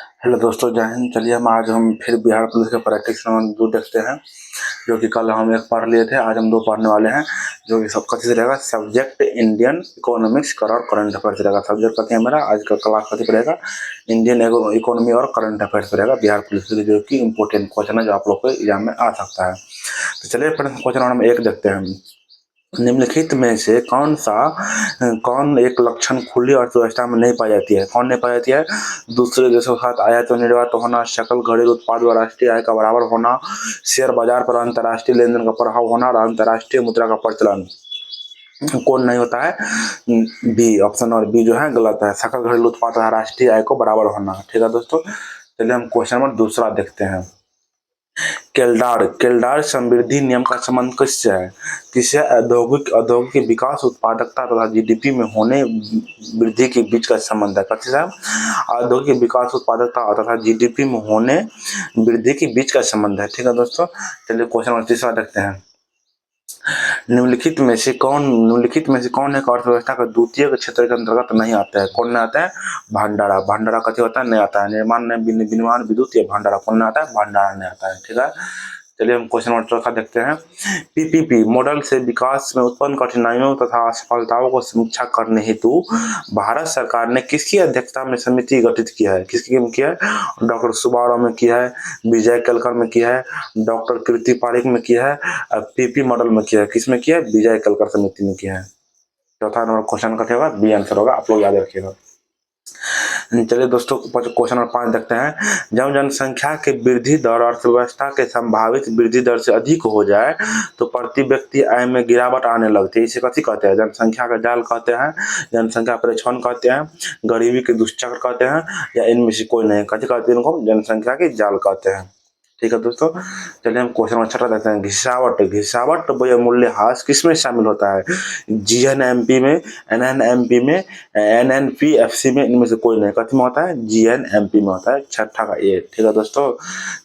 Hello दोस्तों, जय हिंद। चलिए हम फिर बिहार पुलिस के प्रैक्टिस नंबर 2 देखते हैं, जो कि कल हम एक पढ़ लिए थे। आज हम 2 पढ़ने वाले हैं, जो कि सबका चीज़ रहेगा। सब्जेक्ट इंडियन इकोनॉमिक्स और करंट अफेयर्स रहेगा। सब्जेक्ट कथी है मेरा आज का क्लास कथी रहेगा, इंडियन इकोनॉमी और करंट अफेयर्स रहेगा बिहार पुलिस के, जो कि इंपॉर्टेंट क्वेश्चन है, जो आप लोग के एग्जाम में आ सकता है। तो चलिए क्वेश्चन नंबर 1 देखते हैं। निम्नलिखित में से कौन एक लक्षण खुली अर्थव्यवस्था में नहीं पाई जाती है? कौन नहीं पाई जाती है? दूसरे देशों के साथ आयात व निर्यात होना, सकल घरेलू उत्पाद व राष्ट्रीय आय का बराबर होना, शेयर बाजार पर अंतर्राष्ट्रीय लेनदेन का प्रभाव होना और अंतर्राष्ट्रीय मुद्रा का प्रचलन। कौन नहीं होता है? बी ऑप्शन और बी जो है गलत है। सकल घरेलू उत्पाद तथा राष्ट्रीय आय को बराबर होना। ठीक है दोस्तों, चलिए हम क्वेश्चन नंबर दूसरा देखते हैं। केल्डार समृद्धि नियम का संबंध किससे है? किससे? औद्योगिक विकास, उत्पादकता तथा जीडीपी में होने वृद्धि के बीच का संबंध है। किससे है? औद्योगिक विकास, उत्पादकता तथा जीडीपी में होने वृद्धि के बीच का संबंध है। ठीक है दोस्तों, चलिए क्वेश्चन नंबर तीसरा देखते हैं। निम्नलिखित में से कौन एक अर्थव्यवस्था का द्वितीय क्षेत्र के अंतर्गत नहीं आता है? कौन नहीं आता है? भंडारा कथी होता है? नहीं आता है। निर्माण विद्युत या भंडारा कौन नहीं आता है? भंडारा नहीं आता है। ठीक है, चलिए हम क्वेश्चन नंबर चौथा देखते हैं। पीपीपी मॉडल से विकास में उत्पन्न कठिनाइयों तथा असफलताओं को समीक्षा करने हेतु भारत सरकार ने किसकी अध्यक्षता में समिति गठित किया है? किसकी किया है? डॉक्टर सुब्बाराव में किया है, विजय केलकर में किया है, डॉक्टर कीर्ति पारेख में किया है, पीपी मॉडल में किया है। किस में किया है? विजय केलकर समिति में किया है। चौथा नंबर क्वेश्चन का क्या होगा? बी आंसर होगा, आप लोग याद रखिएगा। चलिए दोस्तों, क्वेश्चन नंबर 5 देखते हैं। जब जनसंख्या के वृद्धि दर अर्थव्यवस्था के संभावित वृद्धि दर से अधिक हो जाए तो प्रति व्यक्ति आय में गिरावट आने लगती है। इसे कथी कहते हैं? जनसंख्या का जाल कहते हैं, जनसंख्या परीक्षण कहते हैं, गरीबी के दुष्चक्र कहते हैं, या इनमें से कोई नहीं। कथी कहते हैं इनको? जनसंख्या के जाल कहते हैं। ठीक है दोस्तों, चलिए हम क्वेश्चन नंबर 6 देखते हैं। घिसावट व मूल्यह्रास किसमें शामिल होता है? जीएनएमपी में, एनएनएमपी में, एनएनपीएफसी में, इनमें से कोई नहीं। कथी में होता है? जीएनएमपी में होता है। छठा का ए। ठीक है दोस्तों,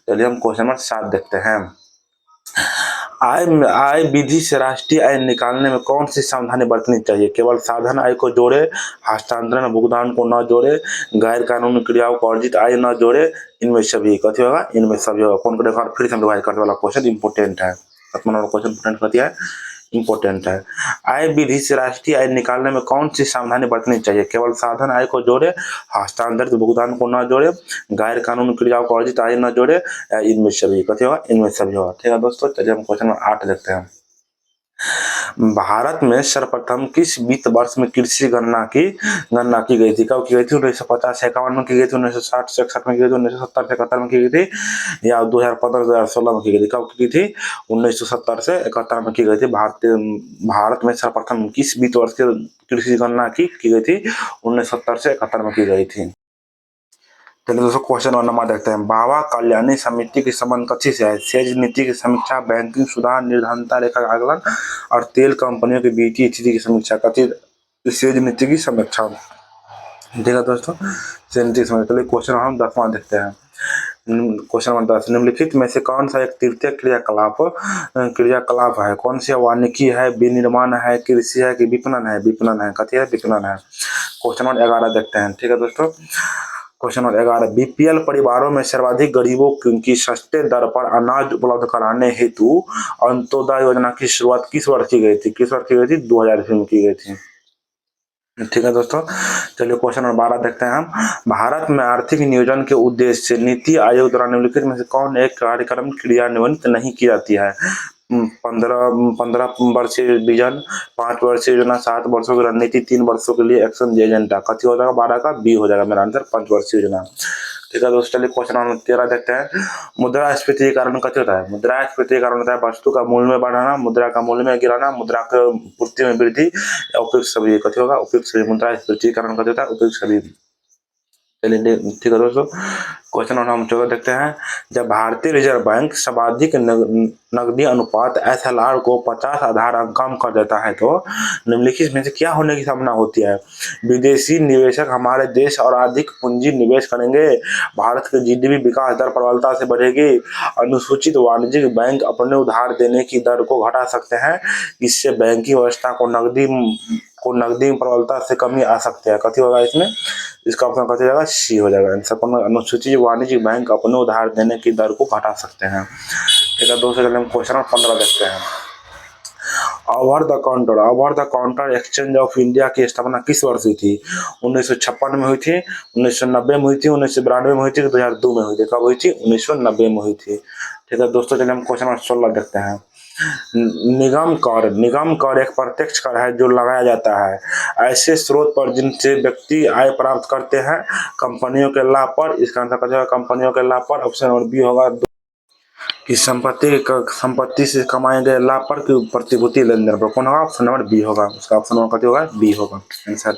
चलिए हम क्वेश्चन नंबर 7 देखते हैं। आय विधि से राष्ट्रीय आय निकालने में कौन सी सावधानी बरतनी चाहिए? केवल साधन आय को जोड़े, हस्तांतरण भुगतान को न जोड़े, गैर कानूनी क्रियाओं को अर्जित आय न जोड़े, इनमें सभी। कथी होगा? इनमें सभी होगा। कौन को देखा? फिर से हम रिवाइज करने वाला क्वेश्चन इंपोर्टेंट है। 7वां नंबर क्वेश्चन इंपोर्टेंट कथी है? इंपोर्टेंट है। आय विधि से राष्ट्रीय आय निकालने में कौन सी सावधानी बरतनी चाहिए? केवल साधन आय को जोड़े, हस्तांतरित भुगतान को न जोड़े, गैर कानूनी क्रियाओं को अर्जित आय न जोड़े, इनमें सभी। कथी होगा? इनमें सभी होगा। ठीक है दोस्तों, चलिए हम क्वेश्चन नंबर 8 देखते हैं। भारत में सर्वप्रथम किस वित्त वर्ष में कृषि गणना की गई थी? कब की गई थी? 1950-51 में की गई थी, 1960-61 में की गई थी, 1970-71 में की गई थी, या 2015-2016 में की गई थी? कब की थी? 1970 से 71 में की गई थी। भारत में सर्वप्रथम किस वित्त वर्ष की कृषि गणना की गई थी? 1970 से 71 में की गई थी। चलिए दोस्तों, क्वेश्चन नंबर देखते हैं। बाबा कल्याणी समिति के संबंध कथी से है? सेज नीति की समीक्षा, बैंकिंग सुधार, निर्धनता रेखा का आकलन और तेल कंपनियों की वित्तीय स्थिति की समीक्षा। कथी? सेज नीति की समीक्षा। ठीक है दोस्तों, सेज नीति की समीक्षा। चलिए क्वेश्चन हम 10वां देखते हैं। Question number 10। निम्नलिखित में से कौन सा एक तृतीय क्रियाकलाप है? कौन सी? वानिकी है, विनिर्माण है, कृषि है कि विपणन है? विपणन है। कथी है? विपणन है। क्वेश्चन नंबर 11 देखते हैं। ठीक है दोस्तों, क्वेश्चन नंबर 11। बीपीएल परिवारों में सर्वाधिक गरीबों की सस्ते दर पर अनाज उपलब्ध कराने हेतु अंत्योदय योजना की शुरुआत किस वर्ष की गई थी? किस वर्ष की गई थी? 2000 ईस्वी में की गई थी। ठीक है दोस्तों, चलिए क्वेश्चन नंबर 12 देखते हैं हम। भारत में आर्थिक नियोजन के उद्देश्य से नीति आयोग द्वारा निम्नलिखित में से कौन एक कार्यक्रम क्रियान्वित नहीं की जाती है? 15 वर्षीय विजन, 5 वर्षीय योजना, 7 वर्षों की रणनीति, 3 वर्षों के लिए एक्शन एजेंडा। कथी हो जाएगा? 12 का बी हो जाएगा मेरा आंसर, 5 वर्षीय योजना। ठीक है दोस्तों, चलिए क्वेश्चन नंबर 13 देखते हैं। मुद्रास्फीति के कारण कथी होता है? मुद्रास्फीति के कारण होता है वस्तु का मूल्य में बढ़ाना, मुद्रा का मूल्य में गिराना, मुद्रा के पूर्ति में वृद्धि, उपयुक्त सभी। कथी होगा? उपयुक्त सभी। मुद्रास्फीति के कारण कथी होता है? उपयुक्त सभी। चलिए ठीक है दोस्तों, क्वेश्चन नंबर हम 14 देखते हैं। जब भारतीय रिजर्व बैंक सर्वाधिक नकदी अनुपात एसएलआर को 50 आधार अंक कम कर देता है तो निम्नलिखित में से क्या होने की संभावना होती है? विदेशी निवेशक हमारे देश और अधिक पूंजी निवेश करेंगे, भारत की जीडीपी विकास दर प्रबलता से बढ़ेगी, अनुसूचित वाणिज्यिक बैंक अपने उधार देने की दर को घटा सकते हैं, इससे बैंकिंग व्यवस्था को को नकदी में प्रबलता से कमी आ सकती है। कथी होगा इसमें, इसका ऑप्शन कथी हो जाएगा, सी हो जाएगा आंसर। अनुसूचित वाणिज्यिक बैंक अपने उधार देने की दर को घटा सकते हैं। ठीक है दोस्तों, चलिए हम क्वेश्चन 15 देखते हैं। Over the counter exchange of India की स्थापना किस वर्ष हुई थी? 1956 में हुई थी, 1990 में हुई थी, 1992 में हुई थी, 2002 में हुई थी? कब हुई थी? 1990 में हुई थी। ठीक है दोस्तों, चलिए हम क्वेश्चन 16 देखते हैं। निगम कर एक प्रत्यक्ष कर है जो लगाया जाता है ऐसे स्रोत पर जिनसे व्यक्ति आय प्राप्त करते हैं कंपनियों के लाभ पर। इसका आंसर क्या होगा, कंपनियों के लाभ पर। ऑप्शन नंबर बी होगा कि संपत्ति से कमाए गए लाभ पर कि प्रतिभूति लेन देन पर। कौन होगा? ऑप्शन नंबर बी होगा। उसका ऑप्शन नंबर कथी होगा? बी होगा आंसर।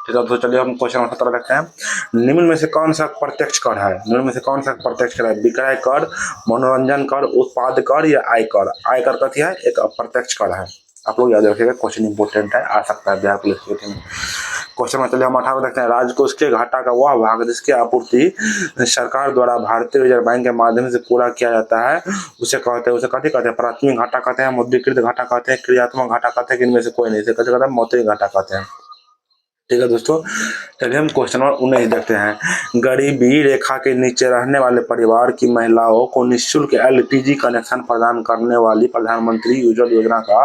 ठीक है तो चलिए हम क्वेश्चन नंबर 17 देखते हैं। निम्न में से कौन सा प्रत्यक्ष कर है? निम्न में से कौन सा प्रत्यक्ष कर है? विक्रय कर, मनोरंजन कर, उत्पाद कर या आयकर? आयकर कथी है? एक अप्रत्यक्ष कर है। आप लोग याद रखिएगा, क्वेश्चन इंपोर्टेंट है, आ सकता है बिहार पुलिस के में। क्वेश्चन में चलिए हम 18 देखते हैं। राजकोष के घाटा का वह भाग जिसकी आपूर्ति सरकार द्वारा भारतीय रिजर्व बैंक के माध्यम से पूरा किया जाता है उसे कहते हैं, उसे कथी कहते हैं? प्राथमिक घाटा कहते हैं, मुद्रीकृत घाटा कहते हैं, क्रियात्मक घाटा कहते हैं, इनमें से कोई नहीं। इसे कथी कहते हैं? मौद्रिक घाटा कहते हैं। ठीक है दोस्तों, चलिए हम क्वेश्चन नंबर 19 देखते हैं। गरीबी रेखा के नीचे रहने वाले परिवार की महिलाओं को निःशुल्क एलपीजी कनेक्शन प्रदान करने वाली प्रधानमंत्री उज्ज्वला योजना का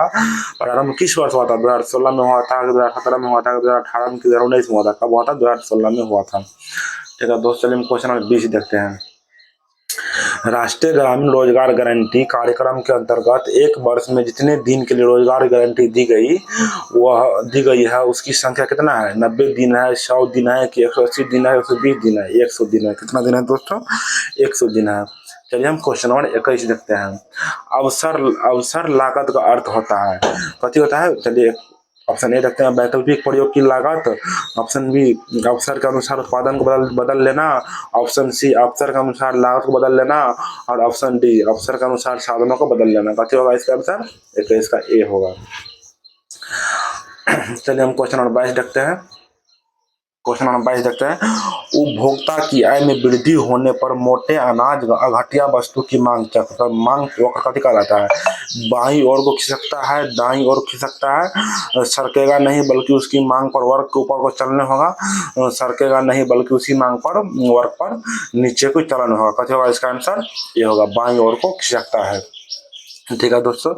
प्रारंभ किस वर्ष हुआ था? 2016 में हुआ था, 2017 में हुआ था, 2018 में, 2019 में हुआ था? कब हुआ था? 2016 में हुआ था। ठीक है दोस्तों, चलिए हम क्वेश्चन नंबर 20 देखते हैं। राष्ट्रीय ग्रामीण रोजगार गारंटी कार्यक्रम के अंतर्गत एक वर्ष में जितने दिन के लिए रोजगार गारंटी दी गई है उसकी संख्या कितना है? 90 दिन है, 100 दिन है कि 180 दिन है, 120 दिन है, 100 दिन है? कितना दिन है दोस्तों? 100 दिन है। चलिए हम क्वेश्चन नंबर 21 देखते हैं। अवसर लागत का अर्थ होता है, कथी होता है? चलिए ऑप्शन ए देखते हैं, वैकल्पिक प्रयोग की लागत। ऑप्शन बी, अवसर के अनुसार उत्पादन को बदल लेना। ऑप्शन सी, अवसर के अनुसार लागत को बदल लेना। और ऑप्शन डी, अवसर के अनुसार साधनों को बदल लेना। कथी होगा इसका आंसर? इसका ए होगा। चलिए हम क्वेश्चन नंबर 22 देखते हैं। क्वेश्चन नंबर 22 देखते हैं। उपभोक्ता की आय में वृद्धि होने पर मोटे अनाज घटिया वस्तु की मांग वक्र कथी कहलाता है? बाईं ओर को खिसकता है, दाईं ओर खिसकता है, सरकेगा नहीं बल्कि उसकी मांग पर वर्ग के ऊपर को चलने होगा, सरकेगा नहीं बल्कि उसी मांग पर वर्ग पर नीचे को चलन होगा। कथी होगा इसका आंसर? ये होगा, बाईं ओर को खिसकता है। ठीक है दोस्तों,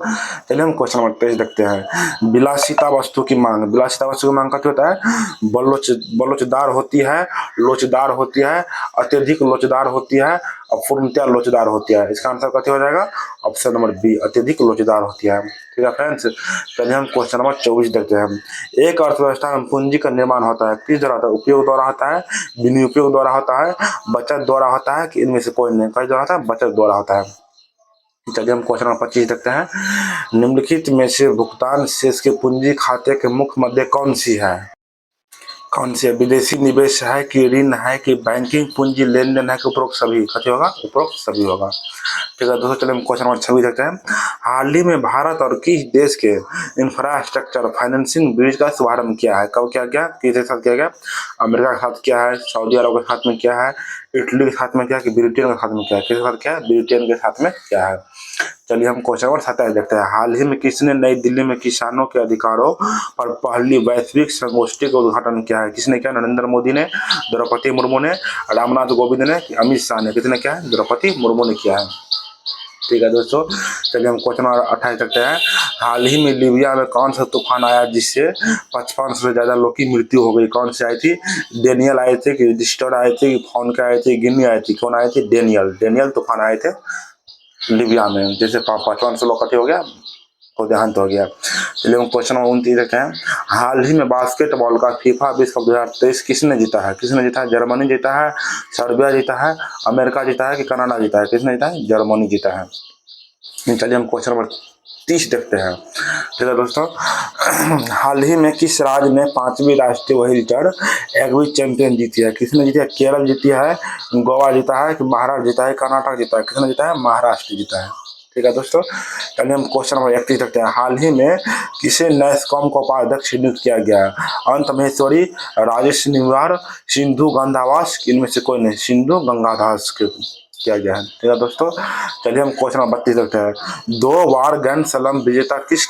चलिए हम क्वेश्चन नंबर 23 देखते हैं। विलासिता वस्तु की मांग। विलासिता वस्तु की मांग कथी होता है? बलोचदार होती है, लोचदार होती है, अत्यधिक लोचदार होती है, अपूर्णतया लोचदार होती है। इसका आंसर कथी हो जाएगा? ऑप्शन नंबर बी, अत्यधिक लोचदार होती है। ठीक है फ्रेंड्स, चलिए हम क्वेश्चन नंबर 24 देखते हैं। एक अर्थव्यवस्था में पूंजी का निर्माण होता है किस द्वारा होता है? उपयोग द्वारा होता है, विनियोग द्वारा होता है, बचत द्वारा होता है कि इनमें से कोई नहीं? कई द्वारा होता है? बचत द्वारा होता है। चलिए हम क्वेश्चन नंबर 25 देखते हैं। निम्नलिखित में से भुगतान शेष के पूंजी खाते के मुख्य मध्य कौन सी है? विदेशी निवेश है कि ऋण है कि बैंकिंग पूंजी लेन देन है कि उपरोक्त सभी? कथी होगा? उपरोक्त सभी होगा। ठीक है दोस्तों, चलिए हम क्वेश्चन नंबर 26 देखते हैं। हाल ही में भारत और किस देश के इंफ्रास्ट्रक्चर फाइनेंसिंग ब्रिज का शुभारंभ किया है? कब किया गया? किसके साथ किया गया? अमेरिका के साथ किया है, सऊदी अरब के साथ में किया है, इटली के साथ में किया है कि ब्रिटेन के साथ में किया है? किसके साथ किया है? ब्रिटेन के साथ में किया है। चलिए हम क्वेश्चन नंबर 27 देखते हैं। हाल ही में किसने नई दिल्ली में किसानों के अधिकारों पर पहली वैश्विक संगोष्ठी का उद्घाटन किया है? किसने किया? नरेंद्र मोदी ने, द्रौपदी मुर्मू ने, रामनाथ कोविंद ने, अमित शाह ने? किसने किया है? द्रौपदी मुर्मू ने किया है। ठीक है दोस्तों, चलिए हम क्वेश्चन नंबर 28 देखते हैं। हाल ही में लीबिया में कौन सा तूफान आया जिससे 55 से ज्यादा लोगों की मृत्यु हो गई? कौन सी आई थी? डेनियल आए थे कि डिस्टर आए थे कि फोन के आए थे, गिनी आई थी? कौन आए थे? डेनियल तूफान आए थे लीबिया में, जैसे 55 लोग इकट्ठे हो गया तो देहांत हो गया। चलिए हम क्वेश्चन नंबर 29 देखते हैं। हाल ही में बास्केटबॉल का फीफा विश्व कप 2023 किसने जीता है? किसने जीता है? जर्मनी जीता है, सर्बिया जीता है, अमेरिका जीता है कि कनाडा जीता है? किसने जीता है? जर्मनी जीता है। चलिए हम क्वेश्चन नंबर 30 देखते हैं। ठीक है दोस्तों, हाल ही में किस राज्य ने 5वीं राष्ट्रीय व्हीलचेयर एग्वी चैंपियन जीती है? किसने जीती है? केरल जीती है, गोवा जीता है कि महाराष्ट्र जीता है, कर्नाटक जीता है? किसने जीता है? महाराष्ट्र जीता है। ठीक है दोस्तों, चलिए हम क्वेश्चन नंबर 31 देखते हैं। हाल ही में किसे नैसकॉम का उपाध्यक्ष नियुक्त किया गया है? अनंत महेश्वरी, राजेश निवार, सिंधु गंगादास? इनमें से कोई नहीं? सिंधु गंगादास के किया गया है। ठीक है दोस्तों, चलिए हम क्वेश्चन नंबर 32 देखते हैं। 2 बार ग्रैंड स्लैम विजेता किस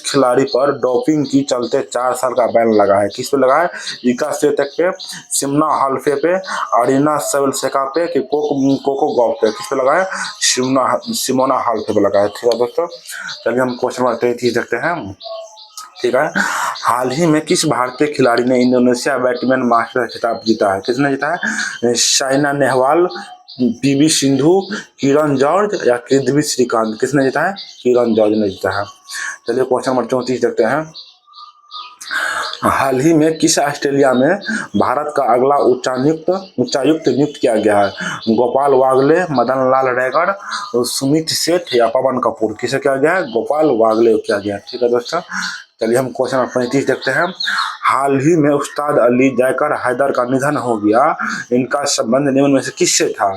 खिलाड़ी पर डोपिंग की चलते 4 साल का बैन लगा है? किस पे लगा है? इका स्वियातेक पे, सिमोना हालेप पे, अरीना सबलेंका पे, कि कोको गॉफ पे? किस पे लगा है? सिमोना हालेप पे लगा है। ठीक है दोस्तों, चलिए हम क्वेश्चन नंबर 33 देखते हैं। ठीक है, हाल ही में किस भारतीय खिलाड़ी ने इंडोनेशिया बैडमिंटन मास्टर खिताब जीता है? किसने जीता है? साइना नेहवाल, पीवी सिंधु, किरण जॉर्ज या किदम्बी श्रीकांत? किसने जीता है? किरण जॉर्ज ने जीता है। चलिए क्वेश्चन नंबर 34 देखते हैं। हाल ही में किस ऑस्ट्रेलिया में भारत का अगला उच्चायुक्त नियुक्त किया गया है? गोपाल वागले, मदन लाल रैगर, सुमित सेठ या पवन कपूर? किसे किया गया है? गोपाल वागले को किया गया है। ठीक है दोस्तों, चलिए हम क्वेश्चन नंबर 35 देखते हैं। हाल ही में उस्ताद अली जयकर हैदर का निधन हो गया, इनका संबंध निम्न में से किससे था?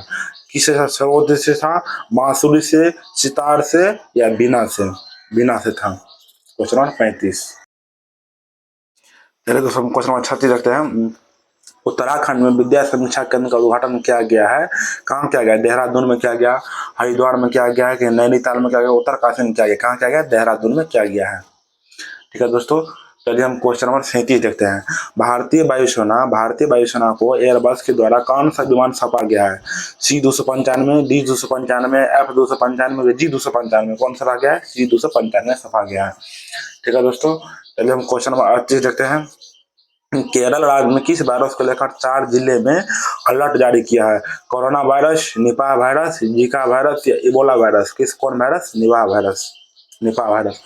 किससे था? सरोद से था, बांसुरी से, सितार से या बीना से? बीना से था। Question number 35। चलिए दोस्तों हम क्वेश्चन नंबर 36 देखते हैं। उत्तराखंड में विद्या समीक्षा केंद्र का उद्घाटन किया गया है, कहाँ किया गया? देहरादून में किया गया, हरिद्वार में किया गया है, कि नैनीताल में किया गया, उत्तरकाशी में किया गया? कहाँ किया गया? देहरादून में किया गया है। ठीक है दोस्तों, चलिए हम क्वेश्चन नंबर 37 देखते हैं। भारतीय वायुसेना को एयरबस के द्वारा कौन सा विमान सौंपा गया है? C295, D295, F295, G295? कौन सा गया है? C295 सौंपा गया है। ठीक है दोस्तों, चलिए हम क्वेश्चन नंबर 38 देखते हैं। केरल राज्य में किस वायरस को लेकर 4 जिले में अलर्ट जारी किया है? Corona virus, Nipah virus, Zika virus या इबोला वायरस? कौन वायरस? Nipah virus.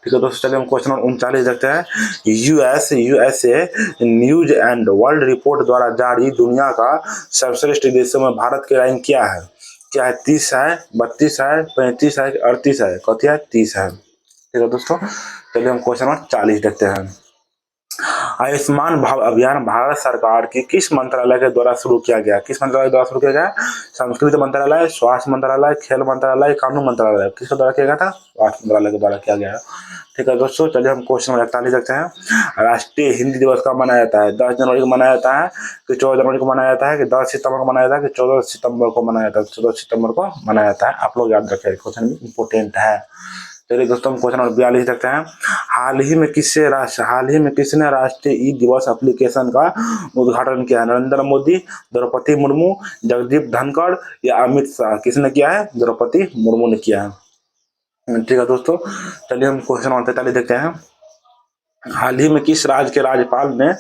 ठीक है दोस्तों, चलिए हम क्वेश्चन नंबर 39 देखते हैं। USA news and world report द्वारा जारी दुनिया का सर्वश्रेष्ठ देशों में भारत की रैंक क्या है? 30 है, 32 है, 35 है, 38 है? कथी है? 30 है। ठीक है दोस्तों, चलिए हम क्वेश्चन नंबर 40 देखते हैं। आयुष्मान भारत अभियान भारत सरकार के किस मंत्रालय के द्वारा शुरू किया गया? किस मंत्रालय द्वारा शुरू किया गया? संस्कृति मंत्रालय, स्वास्थ्य मंत्रालय, खेल मंत्रालय, कानून मंत्रालय? किसके द्वारा किया गया था? स्वास्थ्य मंत्रालय के द्वारा किया गया। ठीक है दोस्तों, चलिए हम क्वेश्चन नंबर 41 देखते हैं। राष्ट्रीय हिंदी दिवस कब मनाया जाता है? 10 जनवरी को मनाया जाता है, कि 14 जनवरी को मनाया जाता है, कि 10 सितंबर को मनाया जाता है, कि 14 सितंबर को मनाया जाता है? 14 सितंबर को मनाया जाता है। आप लोग याद रखिए, क्वेश्चन इंपोर्टेंट है। चलिए दोस्तों हम क्वेश्चन नंबर 42 देखते हैं। हाल ही में किसने राष्ट्रीय ई दिवस एप्लीकेशन का उद्घाटन किया है? नरेंद्र मोदी, द्रौपदी मुर्मू, जगदीप धनखड़ या अमित शाह? किसने किया है? द्रौपदी मुर्मू ने किया है। ठीक है दोस्तों, चलिए हम क्वेश्चन नंबर 43 देखते हैं। हाल ही में किस राज्य के राज्यपाल ने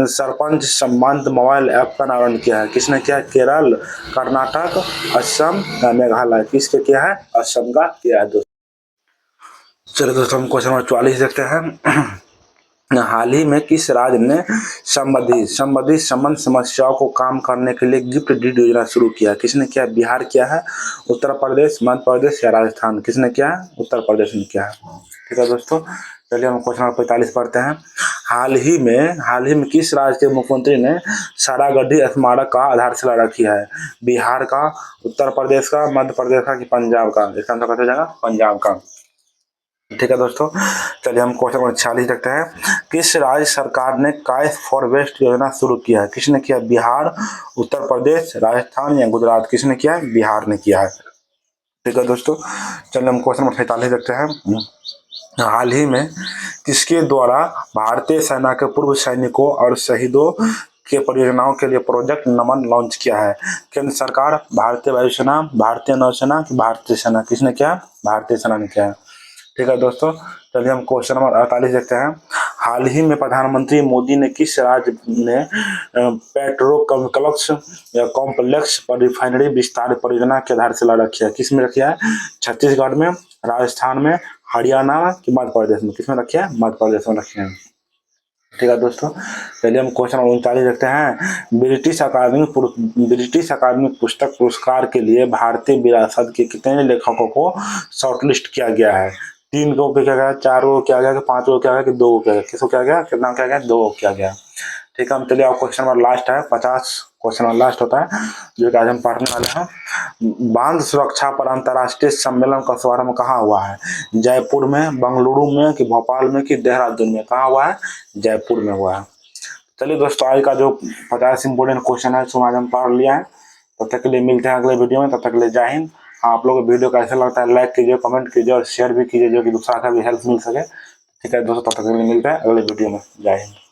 सरपंच संबंध मोबाइल ऐप का अनावरण किया है? किसने किया है? केरल, कर्नाटक, असम या मेघालय? किसके किया है? असम का किया है। चलिए दोस्तों हम क्वेश्चन नंबर 44 देखते हैं। हाल ही में किस राज्य ने संबंध समस्याओं को काम करने के लिए गिफ्ट डीड योजना शुरू किया? किसने किया? बिहार किया है, उत्तर प्रदेश, मध्य प्रदेश या राजस्थान? किसने किया है? उत्तर प्रदेश ने किया है। ठीक है दोस्तों, चलिए हम क्वेश्चन नंबर 45 पढ़ते हैं। हाल ही में किस राज्य के मुख्यमंत्री ने सारागढ़ी स्मारक का आधारशिला रखी है? बिहार का, उत्तर प्रदेश का, मध्य प्रदेश का कि पंजाब का? इसका आंसर कैसे जाएगा? पंजाब का। ठीक है दोस्तों, चलिए हम क्वेश्चन नंबर 46 देखते हैं। किस राज्य सरकार ने काइस फॉर वेस्ट योजना शुरू किया है? किसने किया? बिहार, उत्तर प्रदेश, राजस्थान या गुजरात? किसने किया है? बिहार ने किया है। ठीक है दोस्तों, चलिए हम क्वेश्चन नंबर 46 देखते हैं। हाल ही में किसके द्वारा भारतीय सेना के पूर्व सैनिकों और शहीदों के परियोजनाओं के लिए प्रोजेक्ट नमन लॉन्च किया है? केंद्र सरकार, भारतीय वायुसेना, भारतीय नौसेना कि भारतीय सेना? किसने किया? भारतीय सेना ने किया है। ठीक है दोस्तों, चलिए हम क्वेश्चन नंबर 48 देखते हैं। हाल ही में प्रधानमंत्री मोदी ने किस राज्य में पेट्रोकेमिकल्स या कॉम्प्लेक्स पर रिफाइनरी विस्तार परियोजना की आधारशिला रखी है? किस में रखी है? छत्तीसगढ़ में, राजस्थान में, हरियाणा कि मध्य प्रदेश में? किसमें रखी है? मध्य प्रदेश में रखी है। ठीक है दोस्तों, चलिए हम क्वेश्चन नंबर 39 देखते हैं। ब्रिटिश अकादमी पुस्तक पुरस्कार के लिए भारतीय विरासत के कितने लेखकों को शॉर्टलिस्ट किया गया है? 3 को किया गया, 4 को किया गया, 5 को किया गया कि 2 को किया गया? किसको किया गया? कितना किया गया? 2 को किया गया। ठीक है, हम चलिए आप क्वेश्चन नंबर लास्ट है 50 क्वेश्चन नंबर लास्ट होता है जो कि आज हम पढ़ने वाले हैं। बांध सुरक्षा पर अंतर्राष्ट्रीय सम्मेलन का शुभारंभ कहाँ हुआ है? जयपुर में, बेंगलुरु में कि भोपाल में कि देहरादून में? कहाँ हुआ है? जयपुर में हुआ है। चलिए दोस्तों, आज का जो 50 इंपोर्टेंट क्वेश्चन है उसको आज हम पढ़ लिया है। तब तक के लिए मिलते हैं अगले वीडियो में, तब तक के लिए जय हिंद। आप लोगों को वीडियो कैसा लगता है लाइक कीजिए, कमेंट कीजिए और शेयर भी कीजिए, जो कि दूसरा का भी हेल्प मिल सके। ठीक है दोस्तों, तब तक के लिए मिलते हैं अगले वीडियो में। जय हिंद।